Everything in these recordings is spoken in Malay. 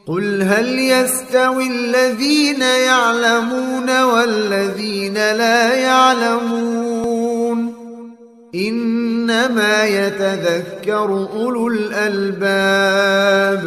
قل هل يستوي الذين يعلمون والذين لا يعلمون إنما يتذكر أولو الألباب.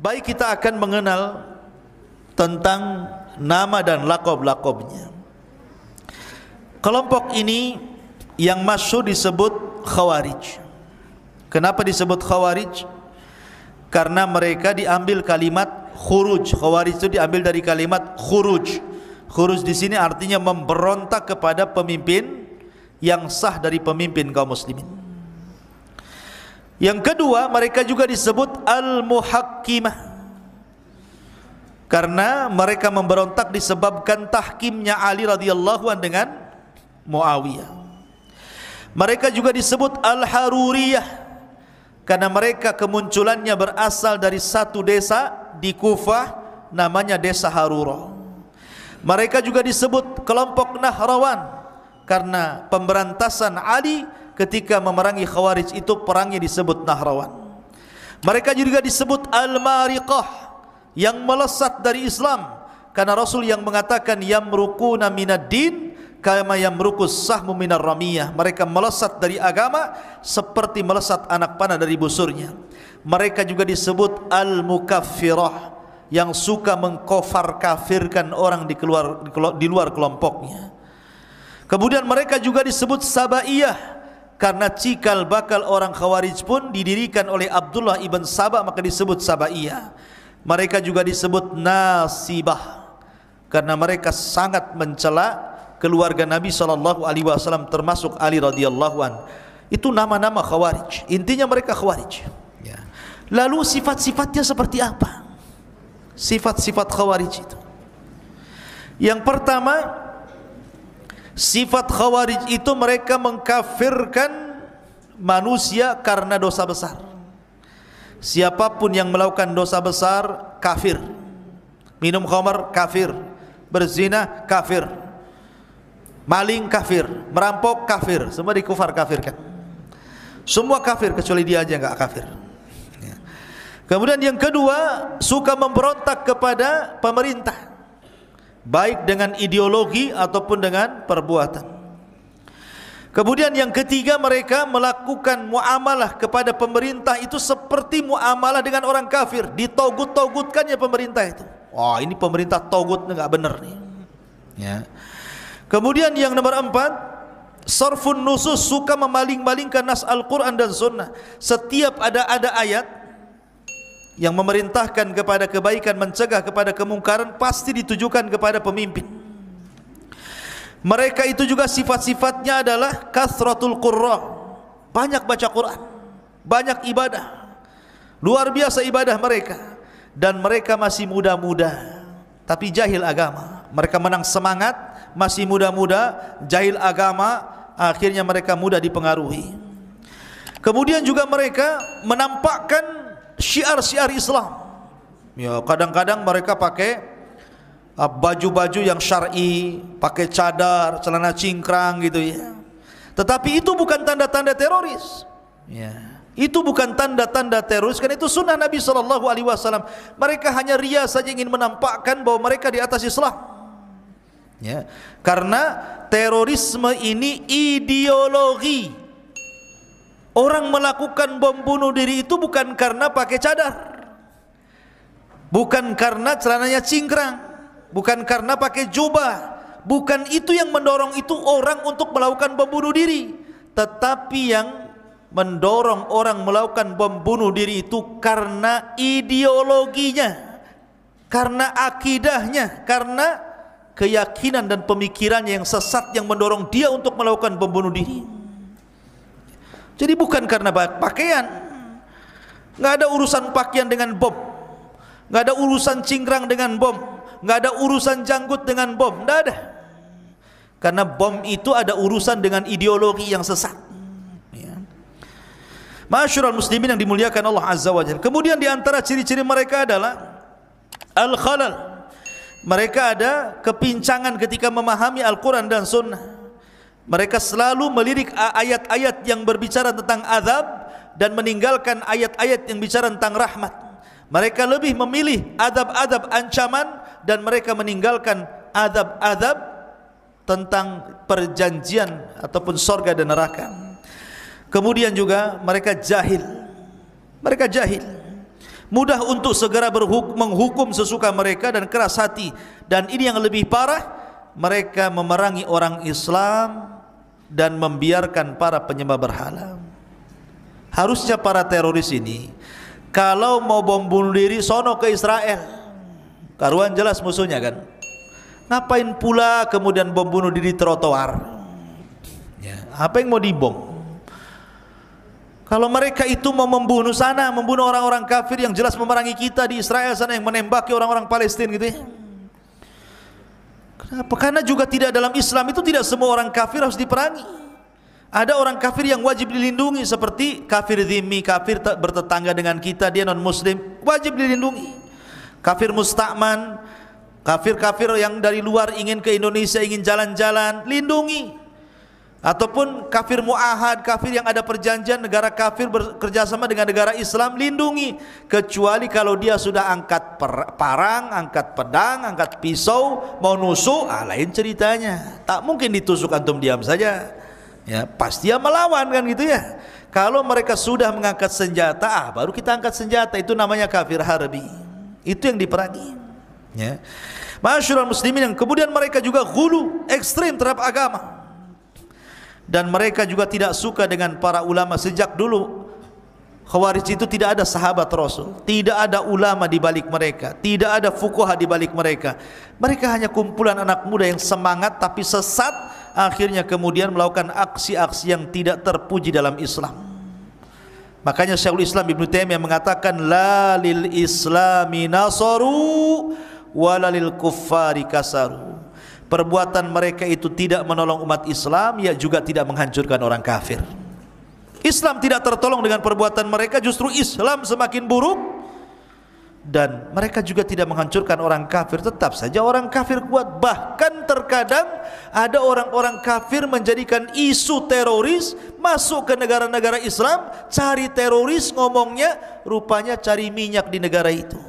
Baik, kita akan mengenal tentang nama dan lakob-lakobnya. Kelompok ini yang masyhur disebut Khawarij. Kenapa disebut Khawarij? Karena mereka diambil kalimat khuruj. Khawarij itu diambil dari kalimat khuruj. Khuruj di sini artinya memberontak kepada pemimpin yang sah dari pemimpin kaum muslimin. Yang kedua, mereka juga disebut Al-Muhakkimah, karena mereka memberontak disebabkan tahkimnya Ali radhiyallahu anhu dengan Muawiyah. Mereka juga disebut Al-Haruriyah, karena mereka kemunculannya berasal dari satu desa di Kufah, namanya desa Harura. Mereka juga disebut kelompok Nahrawan, karena pemberantasan Ali ketika memerangi Khawarij itu perangnya disebut Nahrawan. Mereka juga disebut Al-Mariqah, yang melesat dari Islam, karena Rasul yang mengatakan yamruquna minad din kama yamruqus sahmu minar ramiyah. Mereka melesat dari agama seperti melesat anak panah dari busurnya. Mereka juga disebut Al-Mukaffirah, yang suka mengkafir kafirkan orang di luar kelompoknya. Kemudian mereka juga disebut Sabaiyah, karena cikal bakal orang Khawarij pun didirikan oleh Abdullah ibn Sabah, maka disebut Sabaiyah. Mereka juga disebut Nasibah, karena mereka sangat mencela keluarga Nabi SAW, termasuk Ali radhiyallahu an. Itu nama-nama Khawarij. Intinya mereka Khawarij. Lalu sifat-sifatnya seperti apa? Sifat-sifat Khawarij itu, yang pertama, sifat Khawarij itu mereka mengkafirkan manusia karena dosa besar. Siapapun yang melakukan dosa besar, kafir. Minum khamar, kafir. Berzina, kafir. Maling, kafir. Merampok, kafir. Semua dikufar kafirkan. Semua kafir kecuali dia aja enggak kafir. Kemudian yang kedua, suka memberontak kepada pemerintah, baik dengan ideologi ataupun dengan perbuatan. Kemudian yang ketiga, mereka melakukan muamalah kepada pemerintah itu seperti muamalah dengan orang kafir. Ditogut-togutkannya pemerintah itu. Wah, ini pemerintah togut, enggak benar nih. Ya. Kemudian yang nomor 4, sarfun nusus, suka memaling-malingkan nas Al-Quran dan Sunnah. Setiap ada ayat yang memerintahkan kepada kebaikan, mencegah kepada kemungkaran, pasti ditujukan kepada pemimpin. Mereka itu juga sifat-sifatnya adalah kasratul qurra, banyak baca Quran, banyak ibadah, luar biasa ibadah mereka. Dan mereka masih muda-muda, tapi jahil agama. Mereka menang semangat, masih muda-muda, jahil agama, akhirnya mereka mudah dipengaruhi. Kemudian juga mereka menampakkan syiar-syiar Islam. Ya, kadang-kadang mereka pakai baju-baju yang syar'i, pakai cadar, celana cingkrang gitu ya. Tetapi itu bukan tanda-tanda teroris. Ya, itu bukan tanda-tanda teroris, kan itu sunnah Nabi SAW. Mereka hanya ria saja, ingin menampakkan bahwa mereka di atas Islam. Ya, karena terorisme ini ideologi. Orang melakukan bom bunuh diri itu bukan karena pakai cadar, bukan karena celananya cingkrang, bukan karena pakai jubah. Bukan itu yang mendorong itu orang untuk melakukan bom bunuh diri. Tetapi yang mendorong orang melakukan bom bunuh diri itu karena ideologinya, karena akidahnya, karena keyakinan dan pemikirannya yang sesat yang mendorong dia untuk melakukan bom bunuh diri. Jadi bukan karena pakaian. Nggak ada urusan pakaian dengan bom, nggak ada urusan cingkrang dengan bom, nggak ada urusan janggut dengan bom, nggak ada. Karena bom itu ada urusan dengan ideologi yang sesat. Ya. Ma'asyiral muslimin yang dimuliakan Allah Azza wa Jalla. Kemudian di antara ciri-ciri mereka adalah al-khalal. Mereka ada kepincangan ketika memahami Al-Quran dan Sunnah. Mereka selalu melirik ayat-ayat yang berbicara tentang azab dan meninggalkan ayat-ayat yang bicara tentang rahmat. Mereka lebih memilih azab-azab ancaman dan mereka meninggalkan azab-azab tentang perjanjian ataupun surga dan neraka. Kemudian juga mereka jahil. Mereka jahil. Mudah untuk segera menghukum sesuka mereka dan keras hati. Dan ini yang lebih parah, mereka memerangi orang Islam dan membiarkan para penyembah berhala. Harusnya para teroris ini kalau mau bom bunuh diri sono ke Israel. Karuan jelas musuhnya kan. Ngapain pula kemudian bom bunuh diri trotoar? Ya, apa yang mau dibom? Kalau mereka itu mau membunuh sana, membunuh orang-orang kafir yang jelas memerangi kita di Israel sana, yang menembaki orang-orang Palestina gitu ya. Kenapa? Karena juga tidak dalam Islam itu tidak semua orang kafir harus diperangi. Ada orang kafir yang wajib dilindungi seperti kafir dhimmi, kafir bertetangga dengan kita, dia non muslim, wajib dilindungi. Kafir musta'man, kafir-kafir yang dari luar ingin ke Indonesia, ingin jalan-jalan, lindungi. Ataupun kafir mu'ahad, kafir yang ada perjanjian, negara kafir bekerjasama dengan negara Islam, lindungi. Kecuali kalau dia sudah angkat parang, angkat pedang, angkat pisau, mau nusuk, lain ceritanya. Tak mungkin ditusuk antum diam saja. Ya, pasti dia melawan kan gitu ya. Kalau mereka sudah mengangkat senjata, baru kita angkat senjata, itu namanya kafir harbi. Itu yang diperangi. Ya. Masyarul muslimin, yang kemudian mereka juga ghulu, ekstrim terhadap agama. Dan mereka juga tidak suka dengan para ulama. Sejak dulu Khawarij itu tidak ada sahabat Rasul, tidak ada ulama di balik mereka, tidak ada fuqaha di balik mereka. Mereka hanya kumpulan anak muda yang semangat tapi sesat, akhirnya kemudian melakukan aksi-aksi yang tidak terpuji dalam Islam. Makanya Syekhul Islam Ibnu Taimiyah mengatakan la lil islami nasaru wala lil kuffari kasaru. Perbuatan mereka itu tidak menolong umat Islam, ya juga tidak menghancurkan orang kafir. Islam tidak tertolong dengan perbuatan mereka, justru Islam semakin buruk. Dan mereka juga tidak menghancurkan orang kafir, tetap saja orang kafir kuat. Bahkan terkadang ada orang-orang kafir menjadikan isu teroris masuk ke negara-negara Islam, cari teroris, ngomongnya rupanya cari minyak di negara itu.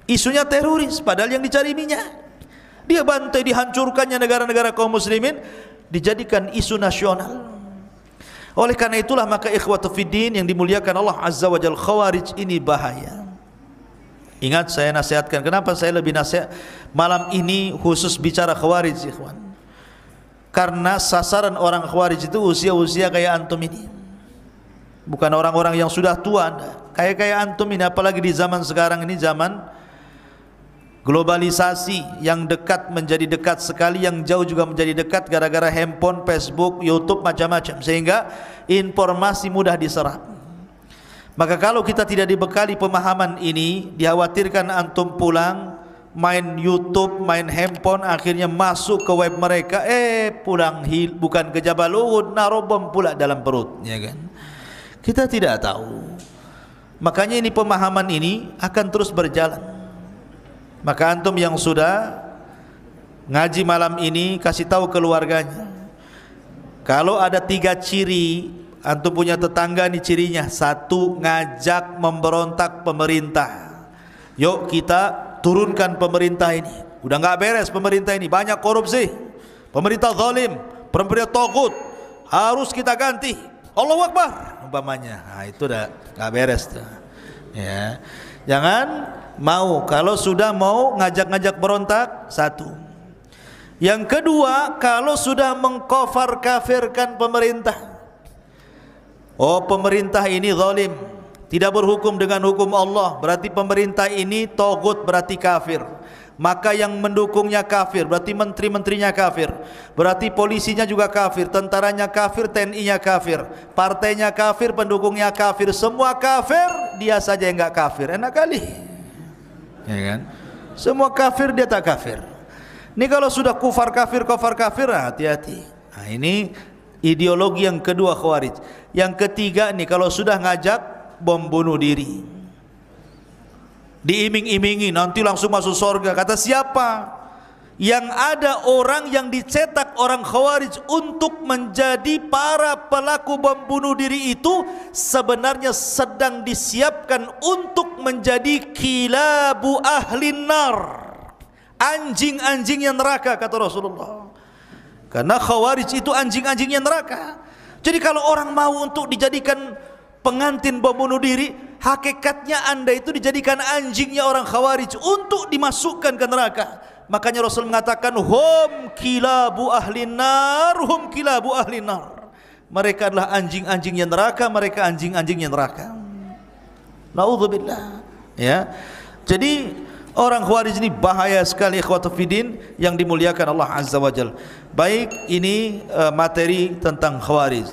Isunya teroris, padahal yang dicari minyak. Dia bantai dihancurkannya negara-negara kaum muslimin, dijadikan isu nasional. Oleh karena itulah maka ikhwatu fiddin yang dimuliakan Allah Azza wa Jalla, Khawarij ini bahaya. Ingat, saya nasihatkan, kenapa saya lebih nasihat malam ini khusus bicara Khawarij, ikhwan. Karena sasaran orang Khawarij itu usia-usia kayak antum ini. Bukan orang-orang yang sudah tua, kayak antum ini, apalagi di zaman sekarang ini, zaman globalisasi, yang dekat menjadi dekat sekali, yang jauh juga menjadi dekat gara-gara handphone, Facebook, YouTube, macam-macam, sehingga informasi mudah diserap. Maka kalau kita tidak dibekali pemahaman ini, dikhawatirkan antum pulang main YouTube, main handphone, akhirnya masuk ke web mereka, pulang bukan ke Jabal Uhud, naruh bom pula dalam perut, ya kan? Kita tidak tahu. Makanya ini pemahaman ini akan terus berjalan. Maka antum yang sudah ngaji malam ini, kasih tahu keluarganya. Kalau ada 3 ciri, antum punya tetangga nih cirinya. 1, ngajak memberontak pemerintah. Yuk kita turunkan pemerintah ini. Udah nggak beres pemerintah ini, banyak korupsi, pemerintah zalim, pemerintah tagut, harus kita ganti. Allahu Akbar umpamanya. Nah, itu udah nggak beres tuh. Ya. Jangan mau, kalau sudah mau ngajak-ngajak berontak, 1. Yang kedua, kalau sudah mengkafir kafirkan pemerintah. Oh, pemerintah ini zalim, tidak berhukum dengan hukum Allah, berarti pemerintah ini tagut, berarti kafir. Maka yang mendukungnya kafir, berarti menteri-menterinya kafir, berarti polisinya juga kafir, tentaranya kafir, TNI-nya kafir, partainya kafir, pendukungnya kafir, semua kafir, dia saja yang enggak kafir. Enak kali, ya kan? Semua kafir, dia tak kafir. Ini kalau sudah kufar kafir, hati-hati. Nah, ini ideologi yang kedua Khawarij. Yang ketiga nih, kalau sudah ngajak bom bunuh diri. diiming-imingi nanti langsung masuk surga. Kata siapa? Yang ada orang yang dicetak orang Khawarij untuk menjadi para pelaku bom bunuh diri itu sebenarnya sedang disiapkan untuk menjadi kilabu ahlin nar, anjing-anjingnya neraka, kata Rasulullah. Karena Khawarij itu anjing-anjingnya neraka. Jadi kalau orang mau untuk dijadikan pengantin bom bunuh diri, hakikatnya Anda itu dijadikan anjingnya orang Khawarij untuk dimasukkan ke neraka. Makanya Rasul mengatakan hum kilabu ahlin nar, hum kilabu ahlin nar. Mereka adalah anjing-anjingnya neraka, mereka anjing-anjingnya neraka. Naudzubillah. Ya. Jadi orang Khawarij ini bahaya sekali, ikhwatu fiddin yang dimuliakan Allah Azza wa Jalla. Baik, ini materi tentang Khawarij.